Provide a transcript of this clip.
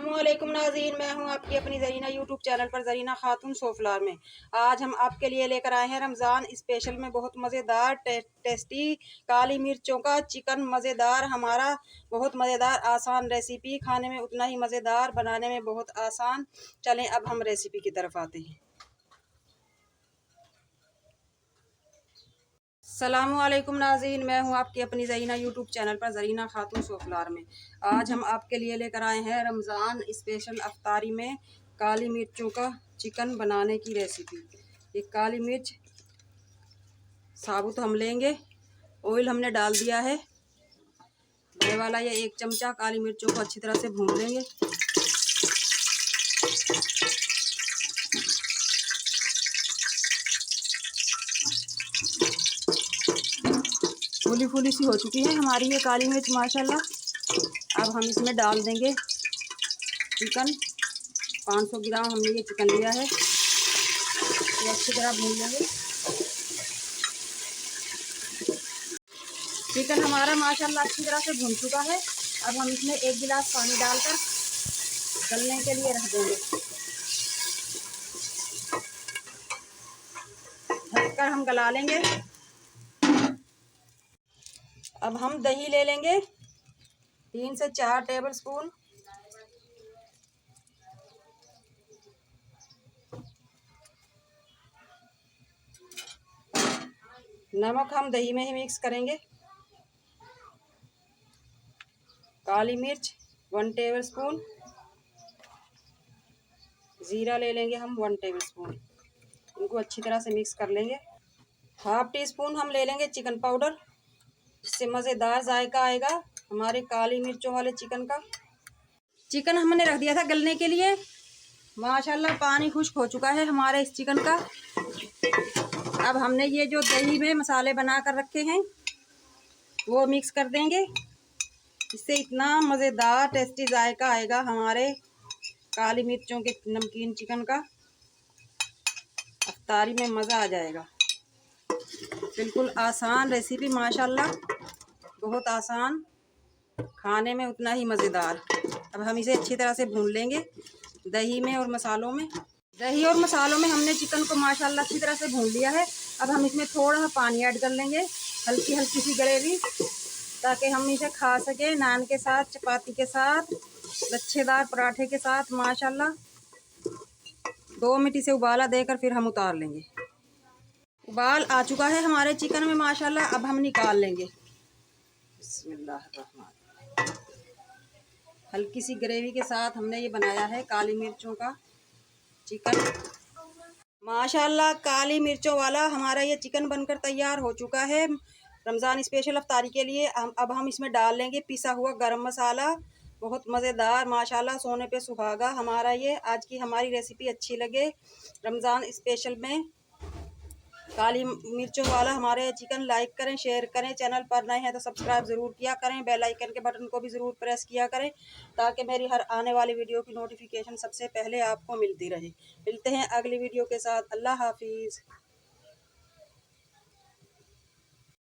अस्सलामुअलैकुम नाज़रीन, मैं हूं आपकी अपनी ज़रीना यूट्यूब चैनल पर ज़रीना खातून सोफलार में। आज हम आपके लिए लेकर आए हैं रमज़ान स्पेशल में बहुत मज़ेदार टेस्टी काली मिर्चों का चिकन। मज़ेदार, हमारा बहुत मज़ेदार आसान रेसिपी, खाने में उतना ही मज़ेदार, बनाने में बहुत आसान। चलें अब हम रेसिपी की तरफ आते हैं। अस्सलामुअलैकुम नाज़रीन, मैं हूं आपकी अपनी ज़रीना यूट्यूब चैनल पर ज़रीना खातून सोफलार में। आज हम आपके लिए लेकर आए हैं रमज़ान स्पेशल अफ्तारी में काली मिर्चों का चिकन बनाने की रेसिपी। ये काली मिर्च साबुत हम लेंगे, ऑयल हमने डाल दिया है बड़े वाला। ये 1 चमचा काली मिर्चों को अच्छी तरह से भून लेंगे। फूली फूली सी हो चुकी है हमारी ये काली मिर्च माशाल्लाह। अब हम इसमें डाल देंगे चिकन। 500 ग्राम हमने ये चिकन लिया है, ये अच्छी तरह भून लेंगे। चिकन हमारा माशाल्लाह अच्छी तरह से भून चुका है। अब हम इसमें 1 गिलास पानी डालकर गलने के लिए रख देंगे। ढककर हम गला लेंगे। अब हम दही ले लेंगे 3 से 4 टेबल स्पून। नमक हम दही में ही मिक्स करेंगे। काली मिर्च 1 टेबल स्पून। ज़ीरा ले लेंगे हम 1 टेबल स्पून। इनको अच्छी तरह से मिक्स कर लेंगे। हाफ टी स्पून हम ले लेंगे चिकन पाउडर, इससे मज़ेदार जायका आएगा हमारे काली मिर्चों वाले चिकन का। चिकन हमने रख दिया था गलने के लिए। माशाल्लाह पानी खुश्क हो चुका है हमारे इस चिकन का। अब हमने ये जो दही में मसाले बना कर रखे हैं वो मिक्स कर देंगे। इससे इतना मज़ेदार टेस्टी जायका आएगा हमारे काली मिर्चों के नमकीन चिकन का, अफ्तारी में मज़ा आ जाएगा। बिल्कुल आसान रेसिपी माशाल्लाह, बहुत आसान, खाने में उतना ही मज़ेदार। अब हम इसे अच्छी तरह से भून लेंगे दही में और मसालों में। दही और मसालों में हमने चिकन को माशाल्लाह अच्छी तरह से भून लिया है। अब हम इसमें थोड़ा सा पानी ऐड कर लेंगे, हल्की हल्की सी ग्रेवी, ताकि हम इसे खा सकें नान के साथ, चपाती के साथ, लच्छेदार पराठे के साथ माशाल्लाह। 2 मिनट इसे उबाला देकर फिर हम उतार लेंगे। उबाल आ चुका है हमारे चिकन में माशाल्लाह। अब हम निकाल लेंगे। बिस्मिल्लाहिर्रहमानिर्रहीम। हल्की सी ग्रेवी के साथ हमने ये बनाया है काली मिर्चों का चिकन। माशाल्लाह काली मिर्चों वाला हमारा ये चिकन बनकर तैयार हो चुका है रमज़ान स्पेशल अफ्तारी के लिए। अब हम इसमें डाल लेंगे पिसा हुआ गरम मसाला। बहुत मज़ेदार माशाल्लाह, सोने पे सुहागा हमारा ये। आज की हमारी रेसिपी अच्छी लगे रमज़ान स्पेशल में काली मिर्चों वाला हमारे चिकन, लाइक करें, शेयर करें। चैनल पर नए हैं तो सब्सक्राइब ज़रूर किया करें। बेल आइकन के बटन को भी ज़रूर प्रेस किया करें ताकि मेरी हर आने वाली वीडियो की नोटिफिकेशन सबसे पहले आपको मिलती रहे। मिलते हैं अगली वीडियो के साथ। अल्लाह हाफिज़।